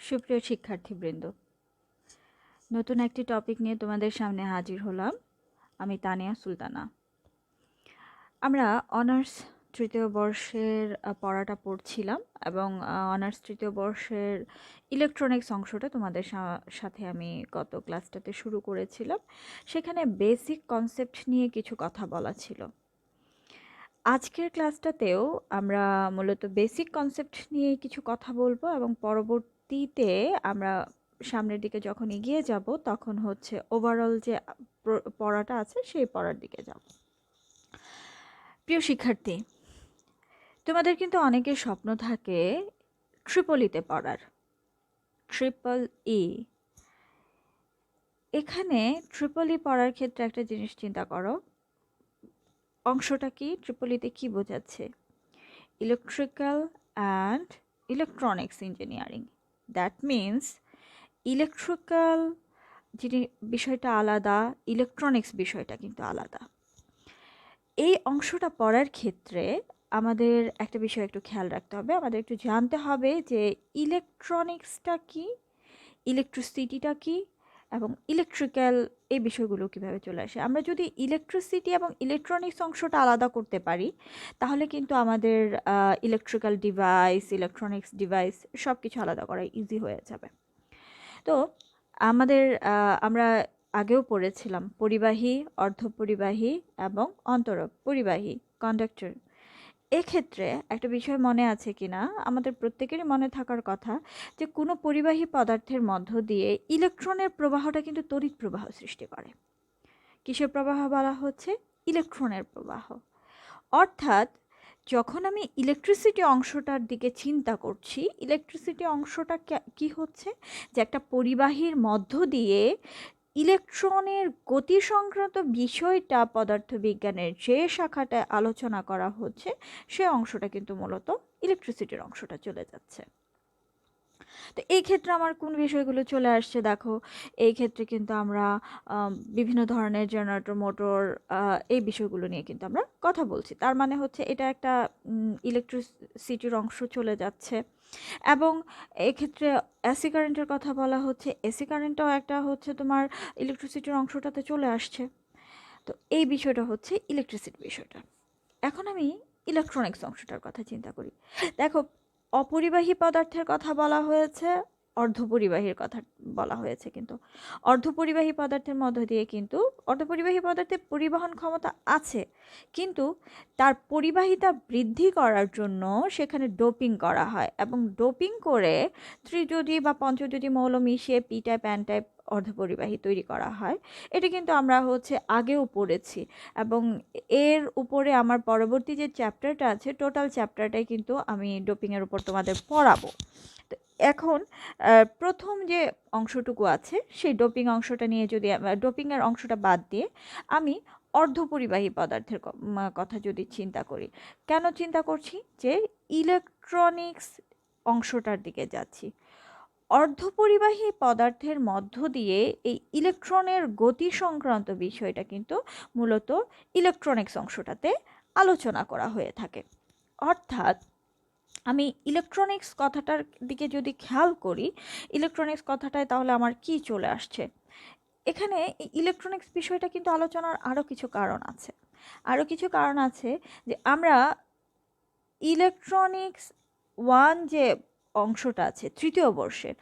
সুপ্রিয় শিক্ষার্থীবৃন্দ, নতুন একটি টপিক নিয়ে তোমাদের সামনে হাজির হলাম। আমি তানিয়া সুলতানা। আমরা অনার্স তৃতীয় বর্ষের পড়াটা পড়ছিলাম এবং অনার্স তৃতীয় বর্ষের ইলেকট্রনিক্স অংশটা তোমাদের সাথে আমি গত ক্লাসটাতে শুরু করেছিলাম। সেখানে বেসিক কনসেপ্ট নিয়ে কিছু কথা বলা ছিল। আজকের ক্লাসটাতেও আমরা মূলত বেসিক কনসেপ্ট নিয়ে কিছু কথা বলবো এবং পরবর্তীতে আমরা সামনের দিকে যখন এগিয়ে যাব তখন হচ্ছে ওভারঅল যে পড়াটা আছে সেই পড়ার দিকে যাব। প্রিয় শিক্ষার্থী, তোমাদের কিন্তু অনেকের স্বপ্ন থাকে ট্রিপলিতে পড়ার, ট্রিপল ই। এখানে ট্রিপল ই পড়ার ক্ষেত্রে একটা জিনিস চিন্তা করো, অংশটা কি, ট্রিপলিতে কি বোঝাচ্ছে? Electrical and electronics engineering. That means electrical বিষয়টা আলাদা, ইলেকট্রনিক্স বিষয়টা কিন্তু আলাদা। এই অংশটা পড়ার ক্ষেত্রে আমাদের একটা বিষয় একটু খেয়াল রাখতে হবে, আমাদের একটু জানতে হবে যে ইলেকট্রনিক্সটা কি, ইলেকট্রিসিটিটা কি এবং ইলেকট্রিক্যাল এই বিষয়গুলো কিভাবে চলে আসে। আমরা যদি ইলেকট্রিসিটি এবং ইলেকট্রনিক্স অংশটা আলাদা করতে পারি তাহলে কিন্তু আমাদের ইলেকট্রিক্যাল ডিভাইস, ইলেকট্রনিক্স ডিভাইস সব কিছু আলাদা করা ইজি হয়ে যাবে। তো আমরা আগেও পড়েছিলাম পরিবাহী, অর্ধপরিবাহী এবং অন্তরপরিবাহী, কন্ডাক্টর। এক্ষেত্রে একটা বিষয় মনে আছে কিনা, আমাদের প্রত্যেকেরই মনে থাকার কথা যে কোনো পরিবাহী পদার্থের মধ্য দিয়ে ইলেকট্রনের প্রবাহটা কিন্তু তড়িৎ প্রবাহ সৃষ্টি করে। কিসের প্রবাহ বলা হচ্ছে? ইলেকট্রনের প্রবাহ। অর্থাৎ যখন আমি ইলেকট্রিসিটি অংশটার দিকে চিন্তা করছি, ইলেকট্রিসিটি অংশটা কি হচ্ছে যে একটা পরিবাহীর মধ্য দিয়ে ইলেকট্রনের গতি সংক্রান্ত বিষয়টা পদার্থবিজ্ঞানের যে শাখাটায় আলোচনা করা হচ্ছে সে অংশটা কিন্তু মূলত ইলেকট্রিসিটির অংশটা চলে যাচ্ছে। তো এই ক্ষেত্রে আমার কোন বিষয়গুলো চলে আসছে দেখো, এই ক্ষেত্রে কিন্তু আমরা বিভিন্ন ধরনের জেনারেটর, মোটর, এই বিষয়গুলো নিয়ে কিন্তু আমরা কথা বলছি। তার মানে হচ্ছে এটা একটা ইলেকট্রিসিটির অংশ চলে যাচ্ছে। এবং এক্ষেত্রে এসি কারেন্টের কথা বলা হচ্ছে, এসি কারেন্টটাও একটা হচ্ছে তোমার ইলেকট্রিসিটির অংশটাতে চলে আসছে। তো এই বিষয়টা হচ্ছে ইলেকট্রিসিটি বিষয়টা। এখন আমি ইলেকট্রনিক্স অংশটার কথা চিন্তা করি। দেখো, অপরিবাহী পদার্থের কথা বলা হয়েছে, অর্ধপরিবাহীর কথা বলা হয়েছে, কিন্তু অর্ধপরিবাহী পদার্থের মধ্য দিয়ে কিন্তু অর্ধপরিবাহী পদার্থের পরিবহন ক্ষমতা আছে, কিন্তু তার পরিবাহিতা বৃদ্ধি করার জন্য সেখানে ডোপিং করা হয় এবং ডোপিং করে ত্রিযোজী বা পঞ্চযোজী মৌল মিশিয়ে পি টাইপ অ্যান টাইপ অর্ধপরিবাহী তৈরি করা হয়। এটা কিন্তু আমরা হচ্ছে আগেও পড়েছি এবং এর উপরে আমার পরবর্তী যে চ্যাপ্টারটা আছে টোটাল চ্যাপ্টারটাই কিন্তু আমি ডোপিংয়ের উপর তোমাদের পড়াবো। তো এখন প্রথম যে অংশটুকু আছে সেই ডোপিং অংশটা নিয়ে যদি ডোপিংয়ের অংশটা বাদ দিয়ে আমি অর্ধপরিবাহী পদার্থের কথা যদি চিন্তা করি, কেন চিন্তা করছি যে ইলেকট্রনিক্স অংশটার দিকে যাচ্ছি। অর্ধপরিবাহী পদার্থের মধ্য দিয়ে এই ইলেকট্রনের গতি সংক্রান্ত বিষয়টা কিন্তু মূলত ইলেকট্রনিক্স অংশটাতে আলোচনা করা হয়ে থাকে। অর্থাৎ আমি ইলেকট্রনিক্স কথাটার দিকে যদি খেয়াল করি, ইলেকট্রনিক্স কথাটায় তাহলে আমার কি চলে আসছে? এখানে ইলেকট্রনিক্স বিষয়টা কিন্তু আলোচনার আরও কিছু কারণ আছে। আরও কিছু কারণ আছে যে আমরা ইলেকট্রনিক্স ওয়ান যে অংশটা আছে তৃতীয় বর্ষের,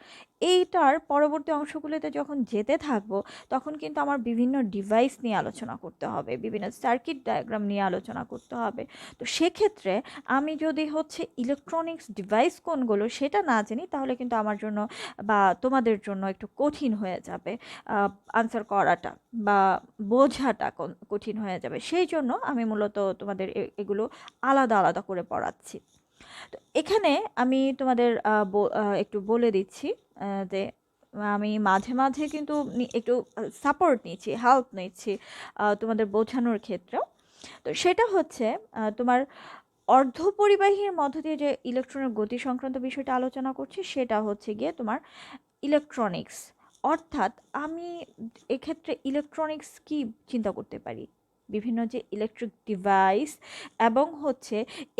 এইটার পরবর্তী অংশগুলোতে যখন যেতে থাকবো তখন কিন্তু আমার বিভিন্ন ডিভাইস নিয়ে আলোচনা করতে হবে, বিভিন্ন সার্কিট ডায়াগ্রাম নিয়ে আলোচনা করতে হবে। তো সেক্ষেত্রে আমি যদি হচ্ছে ইলেকট্রনিক্স ডিভাইস কোনগুলো সেটা না জানি তাহলে কিন্তু আমার জন্য বা তোমাদের জন্য একটু কঠিন হয়ে যাবে আনসার করাটা বা বোঝাটা কঠিন হয়ে যাবে। সেই জন্য আমি মূলত তোমাদের এগুলো আলাদা আলাদা করে পড়াচ্ছি। তো এখানে আমি তোমাদের একটু বলে দিচ্ছি যে আমি মাঝে মাঝে কিন্তু একটু সাপোর্ট নিচ্ছি, হেল্প নিচ্ছি তোমাদের বোঝানোর ক্ষেত্রেও। তো সেটা হচ্ছে তোমার অর্ধপরিবাহীর মধ্য দিয়ে যে ইলেকট্রনের গতি সংক্রান্ত বিষয়টা আলোচনা করছি সেটা হচ্ছে গিয়ে তোমার ইলেকট্রনিক্স। অর্থাৎ আমি এক্ষেত্রে ইলেকট্রনিক্স কি চিন্তা করতে পারি? বিভিন্ন যে ইলেকট্রিক ডিভাইস এবং হচ্ছে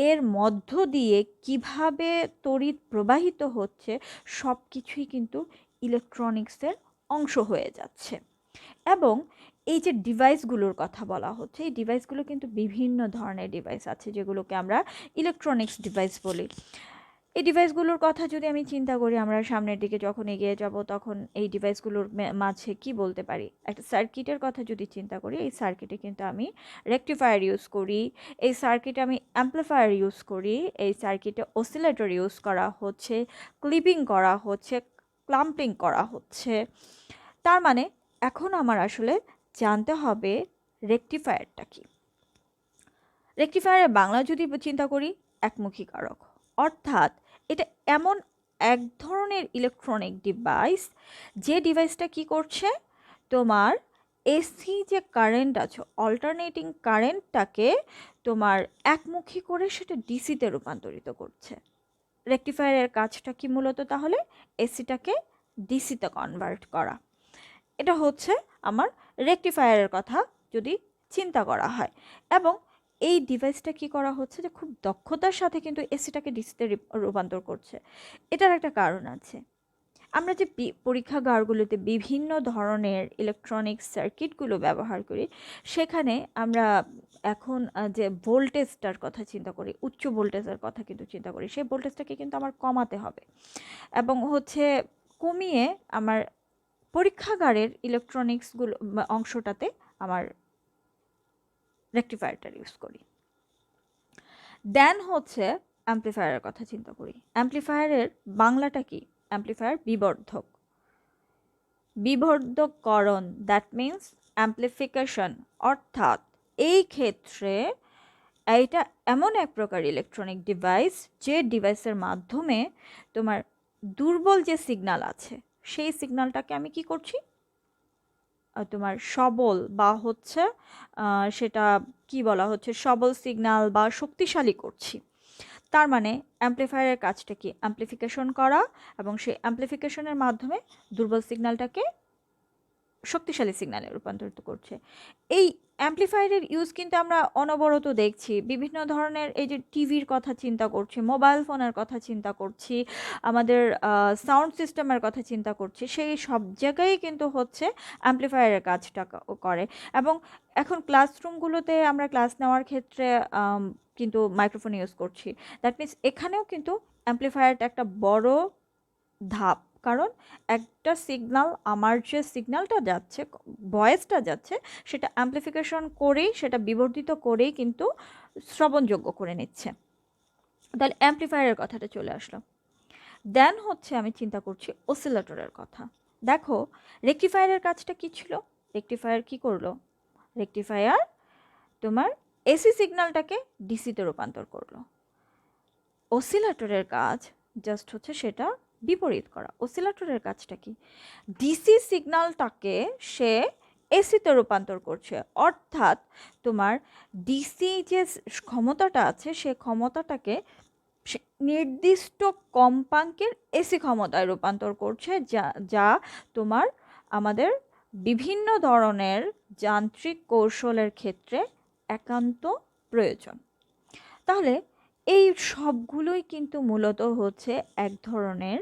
এর মধ্য দিয়ে কিভাবে তড়িৎ প্রবাহিত হচ্ছে সব কিছুই কিন্তু ইলেকট্রনিক্সের অংশ হয়ে যাচ্ছে। এবং এই যে ডিভাইসগুলোর কথা বলা হচ্ছে, এই ডিভাইসগুলো কিন্তু বিভিন্ন ধরনের ডিভাইস আছে যেগুলোকে আমরা ইলেকট্রনিক্স ডিভাইস বলি। এই ডিভাইসগুলোর কথা যদি আমি চিন্তা করি, আমরা সামনের দিকে যখন এগিয়ে যাব তখন এই ডিভাইসগুলোর মাঝে কি বলতে পারি, একটা সার্কিটের কথা যদি চিন্তা করি, এই সার্কিটে কিন্তু আমি রেকটিফায়ার ইউজ করি, এই সার্কিটে আমি অ্যাম্প্লিফায়ার ইউজ করি, এই সার্কিটে অসিলেটর ইউজ করা হচ্ছে, ক্লিপিং করা হচ্ছে, ক্লাম্পিং করা হচ্ছে। তার মানে এখন আমার আসলে জানতে হবে রেকটিফায়ারটা কি। রেকটিফায়ারের বাংলা যদি চিন্তা করি, একমুখী কারক, অর্থাৎ এটা এমন এক ধরনের ইলেকট্রনিক ডিভাইস যে ডিভাইসটা কি করছে, তোমার এসি যে কারেন্ট আছে, অল্টারনেটিং কারেন্টটাকে তোমার একমুখী করে সেটা ডিসিতে রূপান্তরিত করছে। রেকটিফায়ারের কাজটা কি মূলত তাহলে? এসিটাকে ডিসিতে কনভার্ট করা। এটা হচ্ছে আমার রেকটিফায়ারের কথা যদি চিন্তা করা হয়। এবং এই ডিভাইসটা কি করা হচ্ছে যে খুব দক্ষতার সাথে কিন্তু এসিটাকে ডিসিতে রূপান্তর করছে। এটার একটা কারণ আছে। আমরা যে পরীক্ষাগারগুলোতে বিভিন্ন ধরনের ইলেকট্রনিক সার্কিটগুলো ব্যবহার করি, সেখানে আমরা এখন যে ভোল্টেজটার কথা চিন্তা করি, উচ্চ ভোল্টেজের কথা কিন্তু চিন্তা করি, সেই ভোল্টেজটাকে কিন্তু আমার কমাতে হবে এবং হচ্ছে কমিয়ে আমার পরীক্ষাগারের ইলেকট্রনিক্সগুলো অংশটাতে আমার রেকটিফায়ারটা ইউজ করি। দেন হচ্ছে অ্যাম্প্লিফায়ারের কথা চিন্তা করি। অ্যাম্প্লিফায়ারের বাংলাটা কি? অ্যাম্প্লিফায়ার বিবর্ধক, বিবর্ধককরণ, দ্যাট মিন্স অ্যাম্প্লিফিকেশন। অর্থাৎ এই ক্ষেত্রে এইটা এমন এক প্রকার ইলেকট্রনিক ডিভাইস যে ডিভাইসের মাধ্যমে তোমার দুর্বল যে সিগন্যাল আছে সেই সিগন্যালটাকে আমি কি করছি, তোমার সবল বা হচ্ছে সেটা কি বলা হচ্ছে, সবল সিগন্যাল বা শক্তিশালী করছি। তার মানে অ্যাম্প্লিফায়ারের কাজটা কি? অ্যাম্প্লিফিকেশন করা এবং সেই অ্যাম্প্লিফিকেশনের মাধ্যমে দুর্বল সিগন্যালটাকে শক্তিশালী সিগন্যালে রূপান্তরিত করছে। এই অ্যাম্প্লিফায়ারের ইউজ কিন্তু আমরা অনবরত দেখছি। বিভিন্ন ধরনের এই যে টিভির কথা চিন্তা করছি, মোবাইল ফোনের কথা চিন্তা করছি, আমাদের সাউন্ড সিস্টেমের কথা চিন্তা করছি, সেই সব জায়গায় কিন্তু হচ্ছে অ্যাম্প্লিফায়ারের কাজটা করে। এবং এখন ক্লাসরুমগুলোতে আমরা ক্লাস নেওয়ার ক্ষেত্রে কিন্তু মাইক্রোফোন ইউজ করছি। দ্যাট মিনস এখানেও কিন্তু অ্যাম্প্লিফায়ারটা একটা বড় ধাপ। কারণ একটা সিগন্যাল, আমার যে সিগন্যালটা যাচ্ছে, ভয়েসটা যাচ্ছে, সেটা অ্যাম্প্লিফিকেশন করেই, সেটা বিবর্ধিত করেই কিন্তু শ্রবণযোগ্য করে নিচ্ছে। তাহলে অ্যাম্প্লিফায়ারের কথাটা চলে আসলো। দেন হচ্ছে আমি চিন্তা করছি অসিলেটরের কথা। দেখো রেকটিফায়ারের কাজটা কি ছিল? রেকটিফায়ার কি করলো? রেকটিফায়ার তোমার এসি সিগন্যালটাকে ডিসিতে রূপান্তর করলো। অসিলেটরের কাজ জাস্ট হচ্ছে সেটা বিপরীত করা। অসিলেটরের কাজটা কি? ডিসি সিগন্যালটাকে সে এসিতে রূপান্তর করছে। অর্থাৎ তোমার ডিসি যে ক্ষমতাটা আছে সে ক্ষমতাটাকে নির্দিষ্ট কম্পাঙ্কের এসি ক্ষমতায় রূপান্তর করছে, যা তোমার আমাদের বিভিন্ন ধরনের যান্ত্রিক কৌশলের ক্ষেত্রে একান্ত প্রয়োজন। তাহলে এই সবগুলোই কিন্তু মূলত হচ্ছে এক ধরনের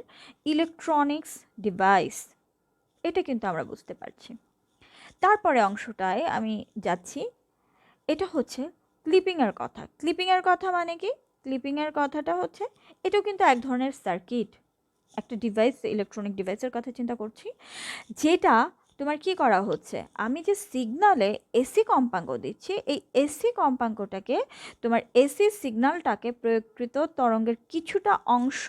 ইলেকট্রনিক্স ডিভাইস। এটা কিন্তু আমরা বুঝতে পারছি। তারপরে অংশটায় আমি যাচ্ছি, এটা হচ্ছে ক্লিপিংয়ের কথা। ক্লিপিংয়ের কথা মানে কি? ক্লিপিংয়ের কথাটা হচ্ছে এটাও কিন্তু এক ধরনের সার্কিট, একটা ডিভাইস, ইলেকট্রনিক ডিভাইসের কথা চিন্তা করছি, যেটা তোমার কি করা হচ্ছে, আমি যে সিগনালে এসি কম্পাঙ্ক দিচ্ছি, এই এসি কম্পাঙ্কটাকে তোমার এসি সিগন্যালটাকে প্রয়োগকৃত তরঙ্গের কিছুটা অংশ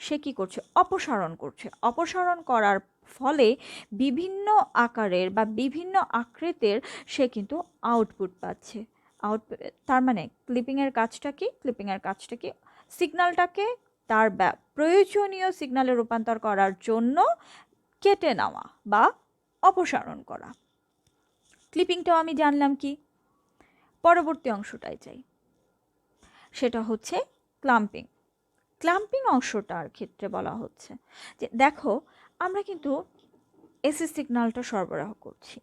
সে কী করছে, অপসারণ করছে। অপসারণ করার ফলে বিভিন্ন আকারের বা বিভিন্ন আকৃতির সে কিন্তু আউটপুট পাচ্ছে। তার মানে ক্লিপিংয়ের কাজটা কি? ক্লিপিংয়ের কাজটা কি? সিগন্যালটাকে তার প্রয়োজনীয় সিগন্যালে রূপান্তর করার জন্য কেটে নেওয়া বা অপসারণ করা। ক্লিপিংটাও আমি জানলাম কি। পরবর্তী অংশটায় যাই, সেটা হচ্ছে ক্লাম্পিং। ক্লাম্পিং অংশটার ক্ষেত্রে বলা হচ্ছে যে দেখো আমরা কিন্তু এসি সিগন্যালটা সরবরাহ করছি,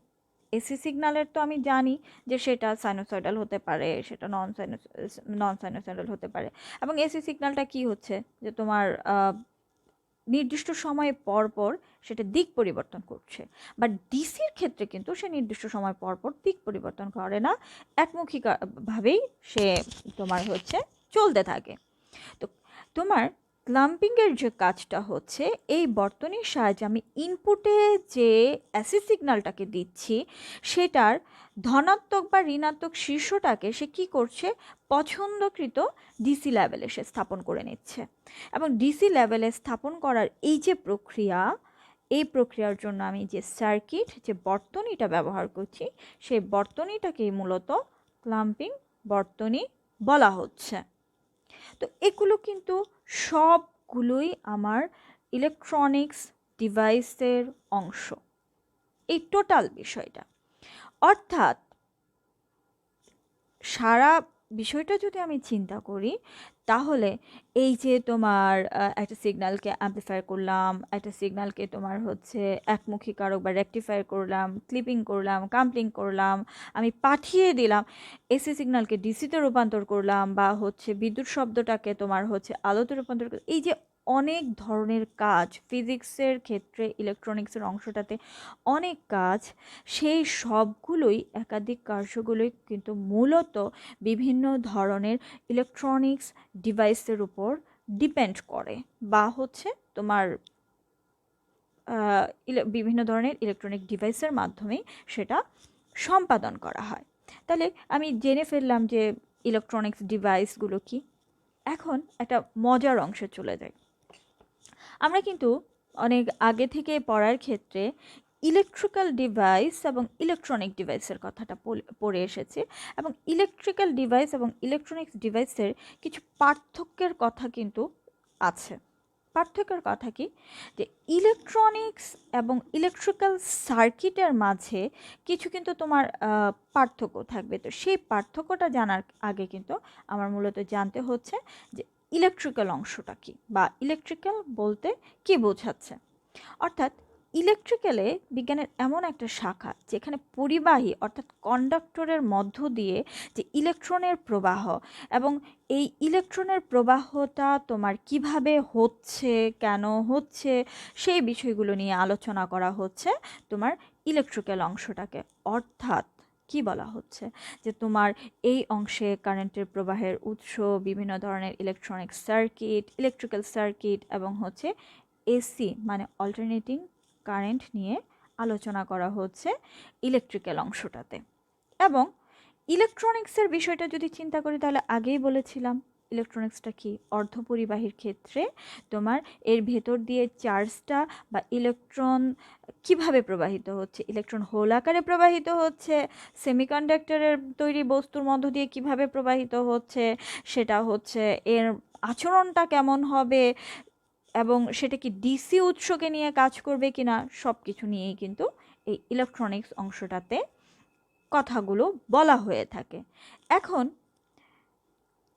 এসি সিগন্যালের তো আমি জানি যে সেটা সাইনোসয়েডাল হতে পারে, সেটা নন সাইনোসয়েডাল হতে পারে। এবং এসি সিগন্যালটা কি হচ্ছে যে তোমার নির্দিষ্ট সময় পর পর সেটা দিক পরিবর্তন করছে। বাট ডিসির ক্ষেত্রে কিন্তু সে নির্দিষ্ট সময় পর পর দিক পরিবর্তন করে না, একমুখী ভাবেই সে তোমার হচ্ছে চলতে থাকে। তো তোমার ক্লাম্পিংয়ের যে কাজটা হচ্ছে, এই বর্তনীর সাহায্যে আমি ইনপুটে যে অ্যাসি সিগন্যালটাকে দিচ্ছি সেটার ধনাত্মক বা ঋণাত্মক শীর্ষটাকে সে কী করছে, পছন্দকৃত ডিসি লেভেলে সে স্থাপন করে নিচ্ছে। এবং ডিসি লেভেলে স্থাপন করার এই যে প্রক্রিয়া, এই প্রক্রিয়ার জন্য আমি যে সার্কিট, যে বর্তনীটা ব্যবহার করছি, সেই বর্তনীটাকেই মূলত ক্লাম্পিং বর্তনী বলা হচ্ছে। তো এগুলো কিন্তু সবগুলোই আমার ইলেকট্রনিক্স ডিভাইসের অংশ, এই টোটাল বিষয়টা। অর্থাৎ সারা বিষয়টা যদি আমি চিন্তা করি, তাহলে এই যে তোমার একটা সিগন্যালকে অ্যাম্পলিফাই করলাম, একটা সিগন্যালকে তোমার হচ্ছে একমুখী কারক বা রেকটিফায়ার করলাম, ক্লিপিং করলাম, কাম্পলিং করলাম, আমি পাঠিয়ে দিলাম, এসি সিগন্যালকে ডিসিতে রূপান্তর করলাম, বা হচ্ছে বিদ্যুৎ শব্দটাকে তোমার হচ্ছে আলোতে রূপান্তর করলাম। এই যে অনেক ধরনের কাজ ফিজিক্সের ক্ষেত্রে, ইলেকট্রনিক্সের অংশটাতে অনেক কাজ, সেই সবগুলোই, একাধিক কার্যগুলোই কিন্তু মূলত বিভিন্ন ধরনের ইলেকট্রনিক্স ডিভাইসের উপর ডিপেন্ড করে, বা হচ্ছে তোমার বিভিন্ন ধরনের ইলেকট্রনিক ডিভাইসের মাধ্যমেই সেটা সম্পাদন করা হয়। তাহলে আমি জেনে ফেললাম যে ইলেকট্রনিক্স ডিভাইসগুলো কি। এখন একটা মজার অংশে চলে যাই। আমরা কিন্তু অনেক আগে থেকে পড়ার ক্ষেত্রে ইলেকট্রিক্যাল ডিভাইস এবং ইলেকট্রনিক ডিভাইসের কথাটা পড়ে এসেছি, এবং ইলেকট্রিক্যাল ডিভাইস এবং ইলেকট্রনিক্স ডিভাইসের কিছু পার্থক্যের কথা কিন্তু আছে। পার্থক্যের কথা কি, যে ইলেকট্রনিক্স এবং ইলেকট্রিক্যাল সার্কিটের মাঝে কিছু কিন্তু তোমার পার্থক্য থাকবে। তো সেই পার্থক্যটা জানার আগে কিন্তু আমার মূলত জানতে হচ্ছে যে ইলেকট্রিক্যাল অংশটা কি, বা ইলেকট্রিক্যাল বলতে কি বোঝাচ্ছে। অর্থাৎ ইলেকট্রিক্যালে বিজ্ঞানের এমন একটা শাখা যেখানে পরিবাহী অর্থাৎ কন্ডাক্টরের মধ্য দিয়ে যে ইলেকট্রনের প্রবাহ, এবং এই ইলেকট্রনের প্রবাহটা তোমার কিভাবে হচ্ছে, কেন হচ্ছে, সেই বিষয়গুলো নিয়ে আলোচনা করা হচ্ছে তোমার ইলেকট্রিক্যাল অংশটাকে। অর্থাৎ কি বলা হচ্ছে, যে তোমার এই অংশে কারেন্টের প্রবাহের উৎস, বিভিন্ন ধরনের ইলেকট্রনিক সার্কিট, ইলেকট্রিক্যাল সার্কিট, এবং হচ্ছে এসি মানে অল্টারনেটিং কারেন্ট নিয়ে আলোচনা করা হচ্ছে ইলেকট্রিক্যাল অংশটাতে। এবং ইলেকট্রনিক্সের বিষয়টা যদি চিন্তা করি, তাহলে আগেই বলেছিলাম ইলেকট্রনিক্সটা কি, অর্ধপরিবাহীর ক্ষেত্রে তোমার এর ভেতর দিয়ে চার্জটা বা ইলেকট্রন কিভাবে প্রবাহিত হচ্ছে, ইলেকট্রন হোল আকারে প্রবাহিত হচ্ছে, সেমিকন্ডাক্টরের তৈরি বস্তুর মধ্য দিয়ে কিভাবে প্রবাহিত হচ্ছে, সেটা হচ্ছে এর আচরণটা কেমন হবে, এবং সেটা কি ডিসি উৎসকে নিয়ে কাজ করবে কিনা, সব কিছু নিয়েই কিন্তু এই ইলেকট্রনিক্স অংশটাতে কথাগুলো বলা হয়ে থাকে। এখন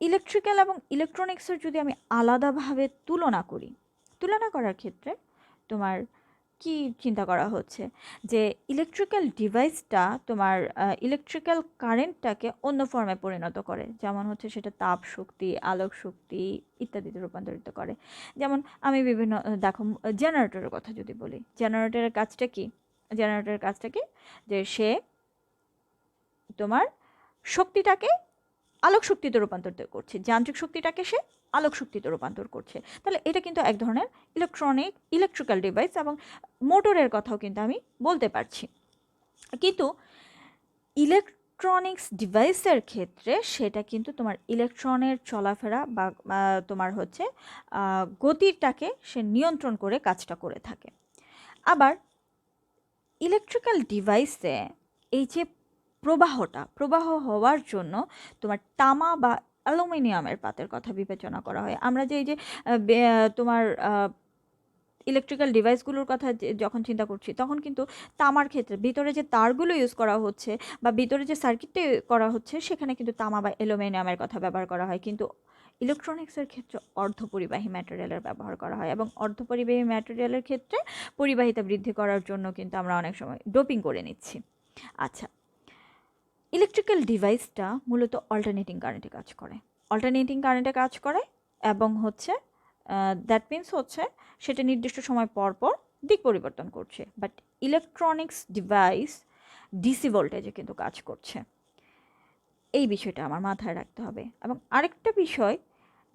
ইলেকট্রিক্যাল এবং ইলেকট্রনিক্সের যদি আমি আলাদাভাবে তুলনা করার ক্ষেত্রে তোমার কি চিন্তা করা হচ্ছে, যে ইলেকট্রিক্যাল ডিভাইসটা তোমার ইলেকট্রিক্যাল কারেন্টটাকে অন্য ফর্মে পরিণত করে, যেমন হচ্ছে সেটা তাপ শক্তি, আলোক শক্তি ইত্যাদিতে রূপান্তরিত করে। যেমন আমি বিভিন্ন দেখো, জেনারেটরের কথা যদি বলি, জেনারেটরের কাজটা কি, যে সে তোমার শক্তিটাকে আলোক শক্তিতে রূপান্তর করছে, যান্ত্রিক শক্তিটাকে সে আলোক শক্তিতে রূপান্তর করছে। তাহলে এটা কিন্তু এক ধরনের ইলেকট্রিক্যাল ডিভাইস, এবং মোটরের কথাও কিন্তু আমি বলতে পারছি। কিন্তু ইলেকট্রনিক্স ডিভাইসের ক্ষেত্রে সেটা কিন্তু তোমার ইলেকট্রনের চলাফেরা বা তোমার হচ্ছে গতিটাকে সে নিয়ন্ত্রণ করে কাজটা করে থাকে। আবার ইলেকট্রিক্যাল ডিভাইসে এই যে প্রবাহ হওয়ার জন্য তোমার তামা বা অ্যালুমিনিয়ামের পাতের কথা বিবেচনা করা হয়। আমরা যে এই যে তোমার ইলেকট্রিক্যাল ডিভাইসগুলোর কথা যখন চিন্তা করছি, তখন কিন্তু তামার ক্ষেত্রে ভিতরে যে তারগুলো ইউজ করা হচ্ছে বা ভিতরে যে সার্কিটটা করা হচ্ছে, সেখানে কিন্তু তামা বা অ্যালুমিনিয়ামের কথা ব্যবহার করা হয়। কিন্তু ইলেকট্রনিক্সের ক্ষেত্রে অর্ধপরিবাহী ম্যাটেরিয়ালের ব্যবহার করা হয়, এবং অর্ধপরিবাহী ম্যাটেরিয়ালের ক্ষেত্রে পরিবাহিতা বৃদ্ধি করার জন্য কিন্তু আমরা অনেক সময় ডোপিং করে নিচ্ছি। আচ্ছা, ইলেকট্রিক্যাল ডিভাইসটা মূলত অল্টারনেটিং কারেন্টে কাজ করে। অল্টারনেটিং কারেন্টে কাজ করে এবং হচ্ছে দ্যাট মিনস হচ্ছে সেটা নির্দিষ্ট সময় পর পর দিক পরিবর্তন করছে। বাট ইলেকট্রনিক্স ডিভাইস ডিসি ভোল্টেজে কিন্তু কাজ করছে। এই বিষয়টা আমার মাথায় রাখতে হবে। এবং আরেকটা বিষয়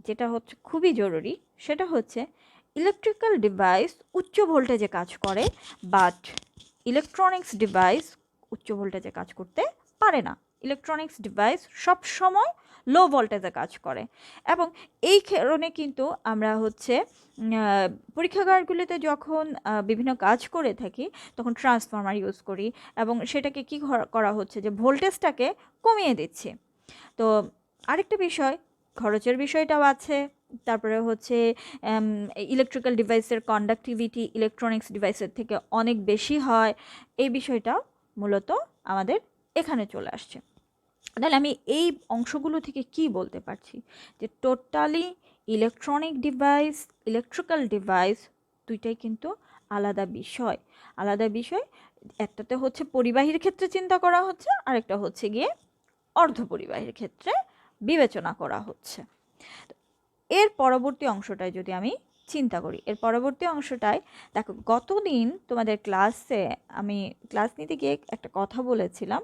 যেটা হচ্ছে খুবই জরুরি, সেটা হচ্ছে ইলেকট্রিক্যাল ডিভাইস উচ্চ ভোল্টেজে কাজ করে, বাট ইলেকট্রনিক্স ডিভাইস উচ্চ ভোল্টেজে কাজ করতে পারে না। ইলেকট্রনিক্স ডিভাইস সব সময় লো ভোল্টেজে কাজ করে। এবং এই কারণে কিন্তু আমরা হচ্ছে পরীক্ষাগারগুলিতে যখন বিভিন্ন কাজ করে থাকি তখন ট্রান্সফর্মার ইউজ করি এবং সেটাকে কি করা হচ্ছে যে ভোল্টেজটাকে কমিয়ে দিচ্ছি। তো আরেকটা বিষয়, খরচের বিষয়টাও আছে। তারপরে হচ্ছে ইলেকট্রিক্যাল ডিভাইসের কন্ডাক্টিভিটি ইলেকট্রনিক্স ডিভাইসের থেকে অনেক বেশি হয়। এই বিষয়টা মূলত আমাদের এখানে চলে আসছে। তাহলে আমি এই অংশগুলো থেকে কি বলতে পারছি যে totally electronic device, electrical device দুইটাই কিন্তু আলাদা বিষয়। আলাদা বিষয়, একটাতে হচ্ছে পরিবাহীর ক্ষেত্রে চিন্তা করা হচ্ছে, আরেকটা হচ্ছে গিয়ে অর্ধপরিবাহীর ক্ষেত্রে বিবেচনা করা হচ্ছে। এর পরবর্তী অংশটায় যদি আমি চিন্তা করি, এর পরবর্তী অংশটায় দেখো, গতদিন তোমাদের ক্লাসে আমি ক্লাস নিতে গিয়ে একটা কথা বলেছিলাম,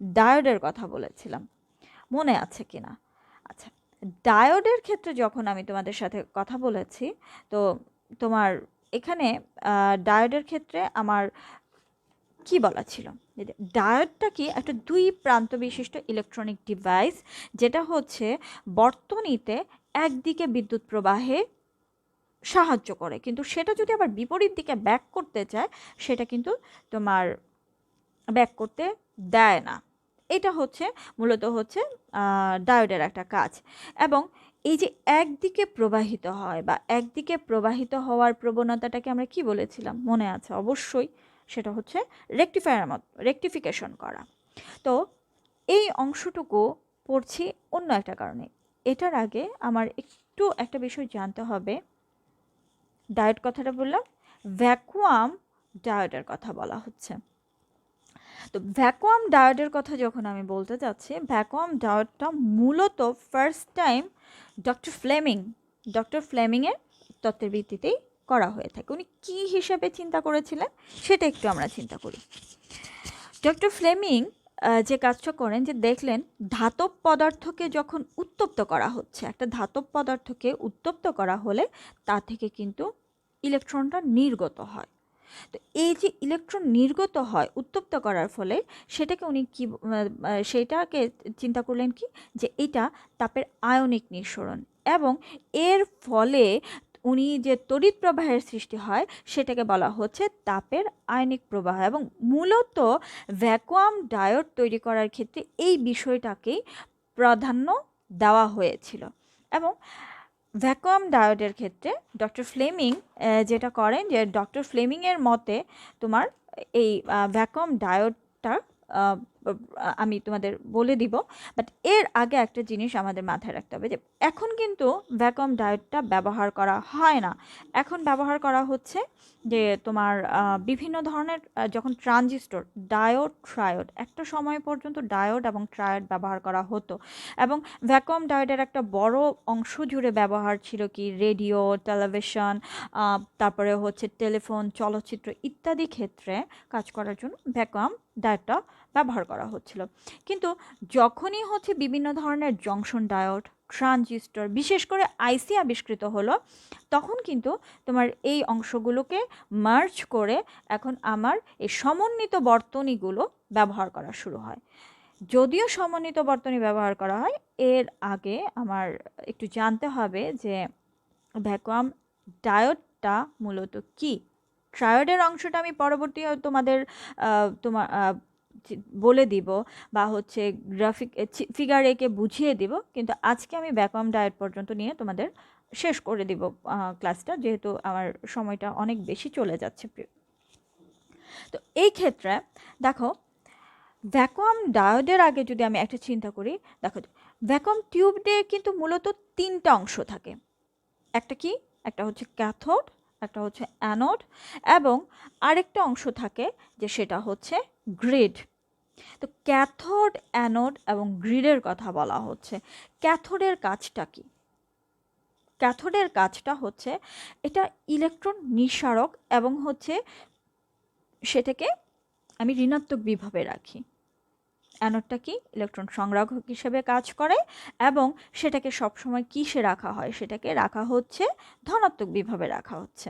ডায়োডের কথা বলেছিলাম, মনে আছে কিনা? আচ্ছা, ডায়োডের ক্ষেত্রে যখন আমি তোমাদের সাথে কথা বলেছি, তো তোমার এখানে ডায়োডের ক্ষেত্রে আমার কি বলা ছিল, ডায়োডটা কি একটা দুই প্রান্ত বিশিষ্ট ইলেকট্রনিক ডিভাইস, যেটা হচ্ছে বর্তনীতে একদিকে বিদ্যুৎ প্রবাহে সাহায্য করে, কিন্তু সেটা যদি আবার বিপরীত দিকে ব্যাক করতে চায় সেটা কিন্তু তোমার ব্যাক করতে দেয় না। এটা হচ্ছে মূলত হচ্ছে ডায়োডের একটা কাজ। এবং এই যে একদিকে প্রবাহিত হয় বা একদিকে প্রবাহিত হওয়ার প্রবণতাটাকে আমরা কি বলেছিলাম মনে আছে অবশ্যই, সেটা হচ্ছে রেকটিফিকেশন করা। তো এই অংশটুকু পড়ছি অন্য একটা কারণে। এটার আগে আমার একটু একটা বিষয় জানতে হবে। ডায়োড কথাটা বললাম, ভ্যাকুয়াম ডায়োডের কথা বলা হচ্ছে। তো ভ্যাকুয়াম ডায়োডের কথা যখন আমি বলতে যাচ্ছি, ভ্যাকুয়াম ডায়োডটা মূলত ফার্স্ট টাইম ডক্টর ফ্লেমিংয়ের তত্ত্বের ভিত্তিতেই করা হয়ে থাকে। উনি কী হিসেবে চিন্তা করেছিলেন সেটা একটু আমরা চিন্তা করি। ডক্টর ফ্লেমিং যে কাজটা করেন, যে দেখলেন ধাতব পদার্থকে যখন উত্তপ্ত করা হচ্ছে, একটা ধাতব পদার্থকে উত্তপ্ত করা হলে তা থেকে কিন্তু ইলেকট্রনটা নির্গত হয়। তো এই যে ইলেকট্রন নির্গত হয় উত্তপ্ত করার ফলে, সেটাকে উনি কি সেটাকে চিন্তা করলেন কি, যে এটা তাপের আয়নিক নিঃসরণ, এবং এর ফলে উনি যে তড়িৎ প্রবাহের সৃষ্টি হয় সেটাকে বলা হচ্ছে তাপের আয়নিক প্রবাহ। এবং মূলত ভ্যাকুয়াম ডায়োড তৈরি করার ক্ষেত্রে এই বিষয়টাকেই প্রাধান্য দেওয়া হয়েছিল। এবং ভ্যাকুয়াম ডায়োডের ক্ষেত্রে ডক্টর ফ্লেমিং যেটা করেন, যে ডক্টর ফ্লেমিংয়ের মতে তোমার এই ভ্যাকুয়াম ডায়োডটা আমি তোমাদের বলে দিব, বাট এর আগে একটা জিনিস আমাদের মাথায় রাখতে হবে, যে এখন কিন্তু ভ্যাকুয়াম ডায়োডটা ব্যবহার করা হয় না। এখন ব্যবহার করা হচ্ছে যে তোমার বিভিন্ন ধরনের যখন ট্রানজিস্টর, ডায়োড, ট্রায়োড, একটা সময় পর্যন্ত ডায়োড এবং ট্রায়োড ব্যবহার করা হতো। এবং ভ্যাকুয়াম ডায়োডের একটা বড় অংশ জুড়ে ব্যবহার ছিল কি রেডিও, টেলিভিশন, তারপরে হচ্ছে টেলিফোন, চলচ্চিত্র ইত্যাদি ক্ষেত্রে কাজ করার জন্য ভ্যাকুয়াম ডায়োডটা ব্যবহার করা হচ্ছিল। কিন্তু যখনই হচ্ছে বিভিন্ন ধরনের জংশন ডায়োড, ট্রানজিস্টর, বিশেষ করে আইসি আবিষ্কৃত হলো, তখন কিন্তু তোমার এই অংশগুলোকে মার্জ করে এখন আমার এই সমন্বিত বর্তনীগুলো ব্যবহার করা শুরু হয়। যদিও সমন্বিত বর্তনী ব্যবহার করা হয়, এর আগে আমার একটু জানতে হবে যে ভ্যাকুয়াম ডায়োডটা মূলত কি। ট্রায়োডের অংশটা আমি পরবর্তী তোমাদের তোমার বলে দিব, বা হচ্ছে ফিগার এঁকে বুঝিয়ে দিব, কিন্তু আজকে আমি ভ্যাকুয়াম ডায়োড পর্যন্ত নিয়ে তোমাদের শেষ করে দিব ক্লাসটা, যেহেতু আমার সময়টা অনেক বেশি চলে যাচ্ছে। তো এই ক্ষেত্রে দেখো, ভ্যাকুয়াম ডায়োডের আগে যদি আমি একটা চিন্তা করি, দেখো ভ্যাকুয়াম টিউবে কিন্তু মূলত তিনটা অংশ থাকে। একটা কি, একটা হচ্ছে ক্যাথোড, একটা হচ্ছে অ্যানোড, এবং আরেকটা অংশ থাকে যে সেটা হচ্ছে গ্রিড। তো ক্যাথোড, অ্যানোড এবং গ্রিডের কথা বলা হচ্ছে। ক্যাথোডের কাজটা কি? ক্যাথোডের কাজটা হচ্ছে এটা ইলেকট্রন নিঃসারক এবং হচ্ছে সেটাকে আমি ঋণাত্মক বিভবে রাখি। অ্যানোডটা কি? ইলেকট্রন সংগ্রাহক হিসেবে কাজ করে এবং সেটাকে সবসময় কিসে রাখা হয়? সেটাকে রাখা হচ্ছে ধনাত্মক বিভবে রাখা হচ্ছে।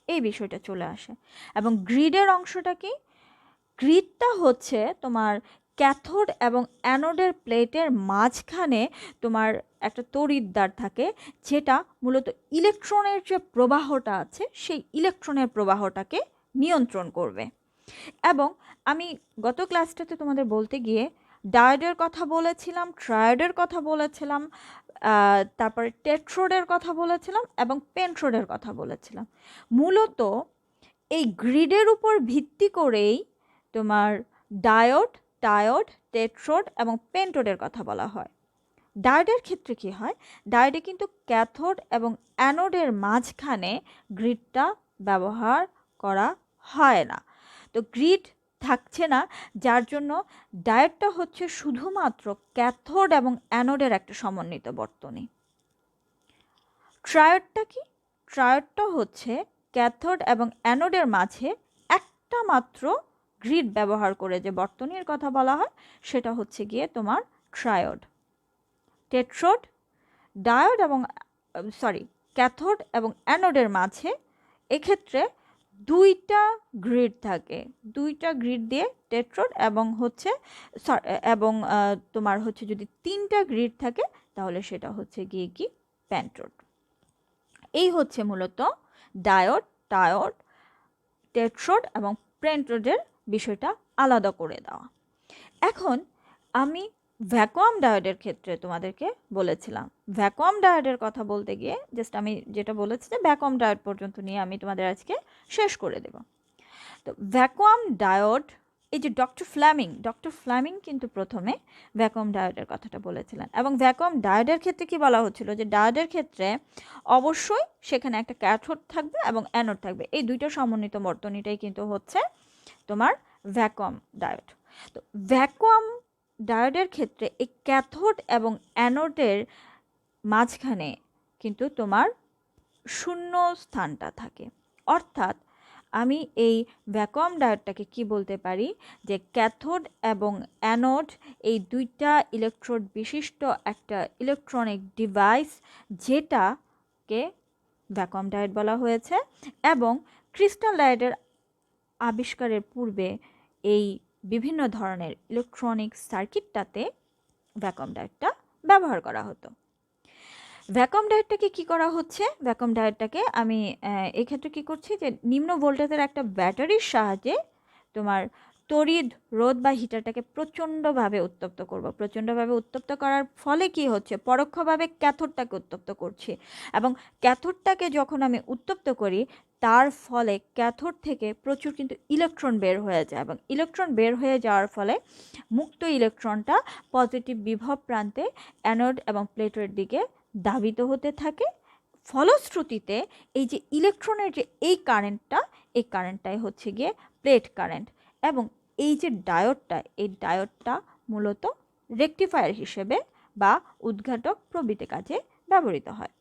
এই বিষয়টা চলে আসে। এবং গ্রিডের অংশটা কি? গ্রিডটা হচ্ছে তোমার ক্যাথোড এবং অ্যানোডের প্লেটের মাঝখানে তোমার একটা তড়িৎদ্বার থাকে, যেটা মূলত ইলেকট্রনের যে প্রবাহটা আছে সেই ইলেকট্রনের প্রবাহটাকে নিয়ন্ত্রণ করবে। এবং আমি গত ক্লাসটাতে তোমাদের বলতে গিয়ে ডায়োডের কথা বলেছিলাম, ট্রায়োডের কথা বলেছিলাম, তারপরে টেট্রোডের কথা বলেছিলাম এবং পেন্ট্রোডের কথা বলেছিলাম। মূলত এই গ্রিডের উপর ভিত্তি করেই তোমার ডায়োড, টায়োড, টেট্রোড এবং পেন্টোডের কথা বলা হয়। ডায়োডের ক্ষেত্রে কি হয়? ডায়োডে কিন্তু ক্যাথোড এবং অ্যানোডের মাঝখানে গ্রিডটা ব্যবহার করা হয় না। তো গ্রিড থাকছে না, যার জন্য ডায়োডটা হচ্ছে শুধুমাত্র ক্যাথোড এবং অ্যানোডের একটা সমন্বিত বর্তনী। ট্রায়োডটা কি? ট্রায়োডটা হচ্ছে ক্যাথোড এবং অ্যানোডের মাঝে একটা মাত্র গ্রিড ব্যবহার করে যে বর্তনীর কথা বলা হয় সেটা হচ্ছে গিয়ে তোমার ট্রায়োড। টেট্রোড, ডায়োড এবং ক্যাথোড এবং অ্যানোডের মাঝে এক্ষেত্রে দুইটা গ্রিড থাকে। দুইটা গ্রিড দিয়ে টেট্রোড এবং হচ্ছে তোমার হচ্ছে যদি তিনটা গ্রিড থাকে তাহলে সেটা হচ্ছে গিয়ে কি পেন্টোড। এই হচ্ছে মূলত ডায়োড, টায়োড, টেট্রোড এবং পেন্টোডের বিষয়টা আলাদা করে দেওয়া। এখন আমি ভ্যাকুয়াম ডায়োডের ক্ষেত্রে তোমাদেরকে বলেছিলাম। ভ্যাকুয়াম ডায়োডের কথা বলতে গিয়ে জাস্ট আমি যেটা বলেছি যে ভ্যাকুয়াম ডায়োড পর্যন্ত নিয়ে আমি তোমাদের আজকে শেষ করে দেব। তো ভ্যাকুয়াম ডায়োড, এই যে ডক্টর ফ্ল্যামিং কিন্তু প্রথমে ভ্যাকুয়াম ডায়োডের কথাটা বলেছিলেন। এবং ভ্যাকুয়াম ডায়োডের ক্ষেত্রে কি বলা হচ্ছিল যে ডায়োডের ক্ষেত্রে অবশ্যই সেখানে একটা ক্যাথোড থাকবে এবং অ্যানোড থাকবে। এই দুইটা সমন্বিত বর্তনীটাই কিন্তু হচ্ছে তোমার ভ্যাকুয়াম ডায়োড। তো ভ্যাকুয়াম ডায়োডের ক্ষেত্রে এই ক্যাথোড এবং অ্যানোডের মাঝখানে কিন্তু তোমার শূন্য স্থানটা থাকে। অর্থাৎ আমি এই ভ্যাকুয়াম ডায়োডটাকে কি বলতে পারি যে ক্যাথোড এবং অ্যানোড এই দুইটা ইলেকট্রোড বিশিষ্ট একটা ইলেকট্রনিক ডিভাইস, যেটাকে ভ্যাকুয়াম ডায়োড বলা হয়েছে। এবং ক্রিস্টাল ডায়োডের আবিষ্কারের পূর্বে এই বিভিন্ন ধরনের ইলেকট্রনিক সার্কিটটাতে ভ্যাকুয়াম ডায়োডটা ব্যবহার করা হতো। ভ্যাকুয়াম ডায়োডটাকে কি করা হচ্ছে? ভ্যাকুয়াম ডায়োডটাকে আমি এই ক্ষেত্রে কি করছি যে নিম্ন ভোল্টেজের একটা ব্যাটারির সাহায্যে তোমার তড়িৎ রোধ বা হিটারটাকে প্রচণ্ডভাবে উত্তপ্ত করব। প্রচণ্ডভাবে উত্তপ্ত করার ফলে কি হচ্ছে? পরোক্ষভাবে ক্যাথোডটাকে উত্তপ্ত করছি। এবং ক্যাথোডটাকে যখন আমি উত্তপ্ত করি তার ফলে ক্যাথোড থেকে প্রচুর কিন্তু ইলেকট্রন বের হয়ে যায় এবং ইলেকট্রন বের হয়ে যাওয়ার ফলে মুক্ত ইলেকট্রনটা পজিটিভ বিভব প্রান্তে অ্যানোড এবং প্লেটের দিকে ধাবিত হতে থাকে। ফলশ্রুতিতে এই যে ইলেকট্রনের যে এই কারেন্টটাই হচ্ছে গিয়ে প্লেট কারেন্ট। এবং এই যে ডায়োডটা মূলত রেকটিফায়ার হিসেবে বা উদ্ঘাটক প্রভৃতি কাজে ব্যবহৃত হয়।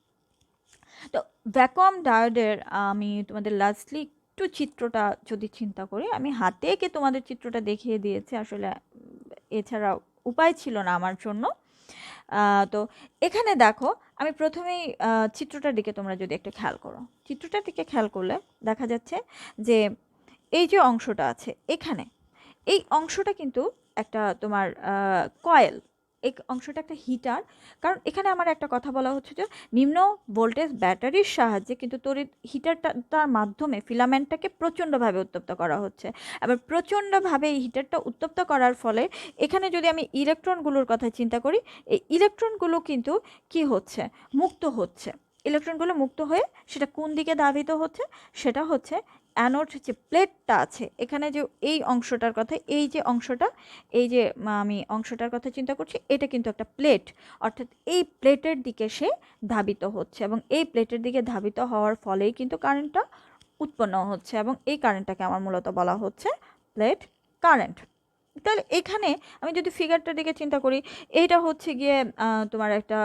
তো ভ্যাকুয়াম ডায়োডের আমি তোমাদের লাস্টলি একটু চিত্রটা যদি চিন্তা করি, আমি হাতে এঁকে তোমাদের চিত্রটা দেখিয়ে দিয়েছি, আসলে এছাড়া উপায় ছিল না আমার জন্য। তো এখানে দেখো, আমি প্রথমেই চিত্রটার দিকে তোমরা যদি একটু খেয়াল করো, চিত্রটার দিকে খেয়াল করলে দেখা যাচ্ছে যে এই যে অংশটা আছে এখানে, এই অংশটা কিন্তু একটা তোমার কয়েল, এই অংশটা একটা হিটার। কারণ এখানে আমার একটা কথা বলা হচ্ছে যে নিম্ন ভোল্টেজ ব্যাটারির সাহায্যে কিন্তু তড়িৎ হিটারটার মাধ্যমে ফিলামেন্টটাকে প্রচণ্ডভাবে উত্তপ্ত করা হচ্ছে। আবার প্রচণ্ডভাবে এই হিটারটা উত্তপ্ত করার ফলে এখানে যদি আমি ইলেকট্রনগুলোর কথা চিন্তা করি, এই ইলেকট্রনগুলো কিন্তু কি হচ্ছে? মুক্ত হচ্ছে। ইলেকট্রনগুলো মুক্ত হয়ে সেটা কোন দিকে ধাবিত হচ্ছে? সেটা হচ্ছে অ্যানোড যে প্লেটটা আছে এখানে, যে এই অংশটার কথা, এই যে অংশটা, এই যে আমি অংশটার কথা চিন্তা করছি, এটা কিন্তু একটা প্লেট। অর্থাৎ এই প্লেটের দিকে সে ধাবিত হচ্ছে এবং এই প্লেটের দিকে ধাবিত হওয়ার ফলেই কিন্তু কারেন্টটা উৎপন্ন হচ্ছে এবং এই কারেন্টটাকে আমার মূলত বলা হচ্ছে প্লেট কারেন্ট। তাহলে এখানে আমি যদি ফিগারটার দিকে চিন্তা করি, এইটা হচ্ছে গিয়ে তোমার একটা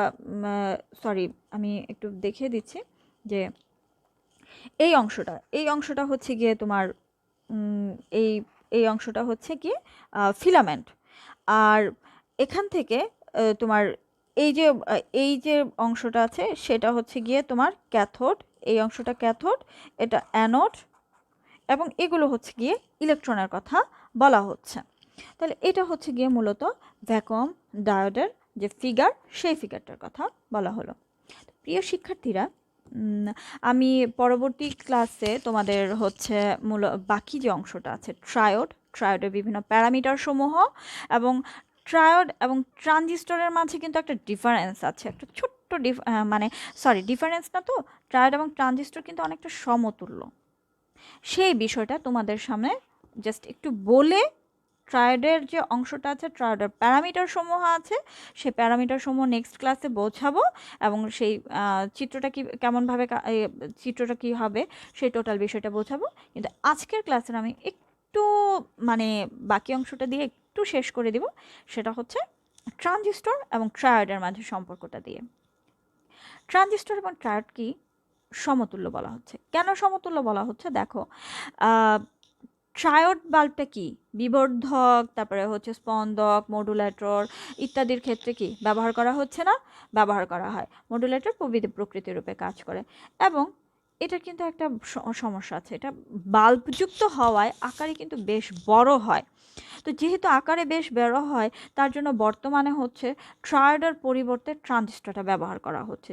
সরি আমি একটু দেখিয়ে দিচ্ছি যে এই অংশটা হচ্ছে গিয়ে তোমার এই এই অংশটা হচ্ছে গিয়ে ফিলামেন্ট। আর এখান থেকে তোমার এই যে অংশটা আছে সেটা হচ্ছে গিয়ে তোমার ক্যাথোড। এই অংশটা ক্যাথোড, এটা অ্যানোড, এবং এগুলো হচ্ছে গিয়ে ইলেকট্রনের কথা বলা হচ্ছে। তাহলে এটা হচ্ছে গিয়ে মূলত ভ্যাকুয়াম ডায়োডের যে ফিগার, সেই ফিগারটার কথা বলা হলো। প্রিয় শিক্ষার্থীরা, আমি পরবর্তী ক্লাসে তোমাদের হচ্ছে বাকি যে অংশটা আছে ট্রায়োডের বিভিন্ন প্যারামিটার সমূহ, এবং ট্রায়োড এবং ট্রানজিস্টরের মাঝে কিন্তু একটা ডিফারেন্স আছে, একটা ছোট্ট ডিফারেন্স না তো, ট্রায়োড এবং ট্রানজিস্টর কিন্তু অনেকটা সমতুল্য। সেই বিষয়টা তোমাদের সামনে জাস্ট একটু বলে, ট্রায়োডের যে অংশটা আছে, ট্রায়োডের প্যারামিটার সমূহ আছে, সেই প্যারামিটার সমূহ নেক্সট ক্লাসে বোঝাবো, এবং সেই চিত্রটা চিত্রটা কি হবে সেই টোটাল বিষয়টা বোঝাবো। কিন্তু আজকের ক্লাসের আমি একটু বাকি অংশটা দিয়ে একটু শেষ করে দিব, সেটা হচ্ছে ট্রানজিস্টর এবং ট্রায়োডের মাঝে সম্পর্কটা দিয়ে। ট্রানজিস্টর এবং ট্রায়োড কি সমতুল্য বলা হচ্ছে? কেন সমতুল্য বলা হচ্ছে? দেখো, ট্রায়োড বাল্বটা কি বিবর্ধক, তারপরে হচ্ছে স্পন্দক, মডুলেটর ইত্যাদির ক্ষেত্রে কি ব্যবহার করা হচ্ছে না? ব্যবহার করা হয়। মডুলেটর প্রকৃতির রূপে কাজ করে, এবং এটার কিন্তু একটা সমস্যা আছে, এটা বাল্বযুক্ত হওয়ায় আকারে কিন্তু বেশ বড় হয়। তো যেহেতু আকারে বেশ বড় হয়, তার জন্য বর্তমানে হচ্ছে ট্রায়োডের পরিবর্তে ট্রানজিস্টরটা ব্যবহার করা হচ্ছে।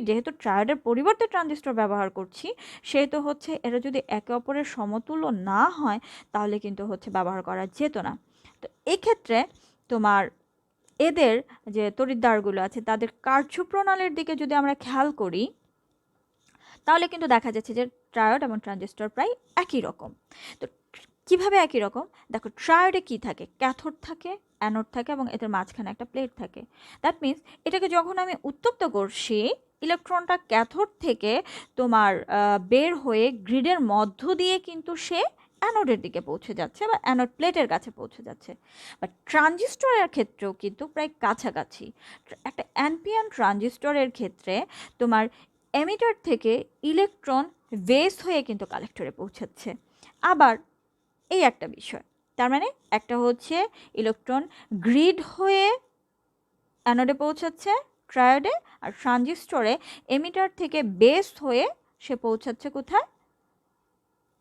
যেহেতু ট্রায়োডের পরিবর্তে ট্রানজিস্টর ব্যবহার করছি, সেহেতু হচ্ছে এরা যদি একে অপরের সমতুল্য না হয়, তাহলে কিন্তু হচ্ছে ব্যবহার করা যেত না। তো এক্ষেত্রে তোমার এদের যে তড়িৎদ্বারগুলো আছে, তাদের কার্যপ্রণালীর দিকে যদি আমরা খেয়াল করি, তাহলে কিন্তু দেখা যাচ্ছে যে ট্রায়োড এবং ট্রানজিস্টর প্রায় একই রকম। তো কিভাবে একই রকম? দেখো, ট্রায়োডে কি থাকে? ক্যাথোড থাকে, অ্যানোড থাকে, এবং এদের মাঝখানে একটা প্লেট থাকে। দ্যাট মিন্স এটাকে যখন আমি উত্তপ্ত করছি, ইলেকট্রনটা ক্যাথোড থেকে তোমার বের হয়ে গ্রিডের মধ্য দিয়ে কিন্তু সে অ্যানোডের দিকে পৌঁছে যাচ্ছে, বা অ্যানোড প্লেটের কাছে পৌঁছে যাচ্ছে। বাট ট্রানজিস্টরের ক্ষেত্রেও কিন্তু প্রায় কাছাকাছি। একটা এনপিএন ট্রানজিস্টরের ক্ষেত্রে তোমার এমিটার থেকে ইলেকট্রন ওয়েস্ট হয়ে কিন্তু কালেক্টরে পৌঁছাচ্ছে। আবার এই একটা বিষয়, তার মানে একটা হচ্ছে ইলেকট্রন গ্রিড হয়ে অ্যানোডে পৌঁছাচ্ছে ট্রায়োডে, আর ট্রানজিস্টরে এমিটার থেকে বেস হয়ে সে পৌঁছাচ্ছে কোথায়?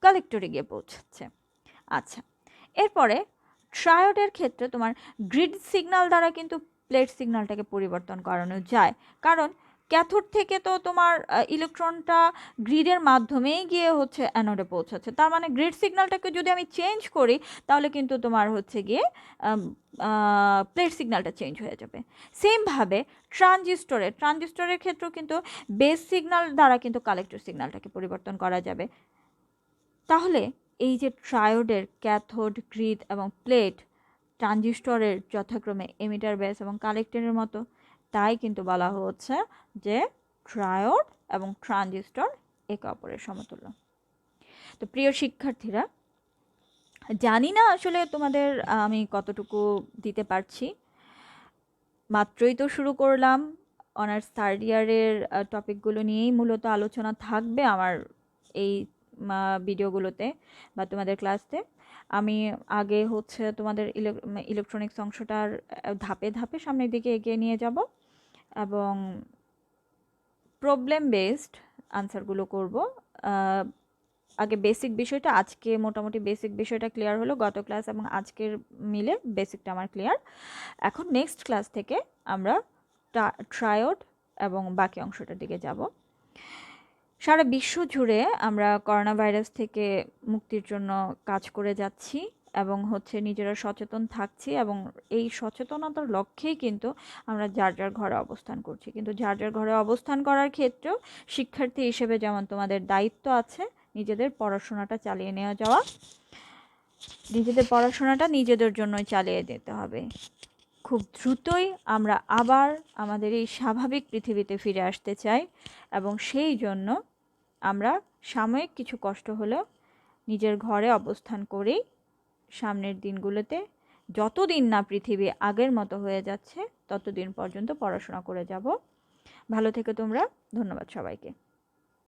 কালেক্টরে গিয়ে পৌঁছাচ্ছে। আচ্ছা, এরপরে ট্রায়োডের ক্ষেত্রে তোমার গ্রিড সিগন্যাল দ্বারা কিন্তু প্লেট সিগন্যালটাকে পরিবর্তন করানো যায়, কারণ ক্যাথোড থেকে তো তোমার ইলেকট্রনটা গ্রিডের মাধ্যমেই গিয়ে হচ্ছে অ্যানোডে পৌঁছাচ্ছে। তার মানে গ্রিড সিগন্যালটাকে যদি আমি চেঞ্জ করি, তাহলে কিন্তু তোমার হচ্ছে গিয়ে প্লেট সিগন্যালটা চেঞ্জ হয়ে যাবে। সেমভাবে ট্রানজিস্টরের ক্ষেত্রেও কিন্তু বেস সিগন্যাল দ্বারা কিন্তু কালেক্টর সিগন্যালটাকে পরিবর্তন করা যাবে। তাহলে এই যে ট্রায়োডের ক্যাথোড, গ্রিড এবং প্লেট, ট্রানজিস্টরের যথাক্রমে এমিটার, বেস এবং কালেক্টরের মতো, তাই কিন্তু বলা হচ্ছে যে ট্রায়োড এবং ট্রানজিস্টর একে অপরের সমতুল্য। তো প্রিয় শিক্ষার্থীরা, জানি না আসলে তোমাদের আমি কতটুকু দিতে পারছি। মাত্রই তো শুরু করলাম, অনার্স থার্ড ইয়ারের টপিকগুলো নিয়েই মূলত আলোচনা থাকবে আমার এই ভিডিওগুলোতে বা তোমাদের ক্লাসে। আমি আগে হচ্ছে তোমাদের ইলেকট্রনিক্স অংশটার ধাপে ধাপে সামনের দিকে এগিয়ে নিয়ে যাব, এবং প্রবলেম বেসড আনসারগুলো করব। আগে বেসিক বিষয়টা, আজকে মোটামুটি বেসিক বিষয়টা ক্লিয়ার হলো, গত ক্লাস এবং আজকের মিলে বেসিকটা আমার ক্লিয়ার। এখন নেক্সট ক্লাস থেকে আমরা ট্রায়োড এবং বাকি অংশটার দিকে যাব। সারা বিশ্ব জুড়ে আমরা করোনা ভাইরাস থেকে মুক্তির জন্য কাজ করে যাচ্ছি, এবং হচ্ছে নিজেরা সচেতন থাকছি, এবং এই সচেতনতার লক্ষ্যেই কিন্তু আমরা যার যার ঘরে অবস্থান করছি। কিন্তু যার যার ঘরে অবস্থান করার ক্ষেত্রেও শিক্ষার্থী হিসেবে যেমন তোমাদের দায়িত্ব আছে নিজেদের পড়াশোনাটা চালিয়ে নেওয়া যাওয়া, নিজেদের পড়াশোনাটা নিজেদের জন্যই চালিয়ে যেতে হবে। খুব দ্রুতই আমরা আবার আমাদের এই স্বাভাবিক পৃথিবীতে ফিরে আসতে চাই, এবং সেই জন্য আমরা সাময়িক কিছু কষ্ট হলেও নিজের ঘরে অবস্থান করেই সামনের দিনগুলোতে যতদিন না পৃথিবী আগের মতো হয়ে যাচ্ছে ততদিন পর্যন্ত পড়াশোনা করে যাব। ভালো থেকো তোমরা। ধন্যবাদ সবাইকে।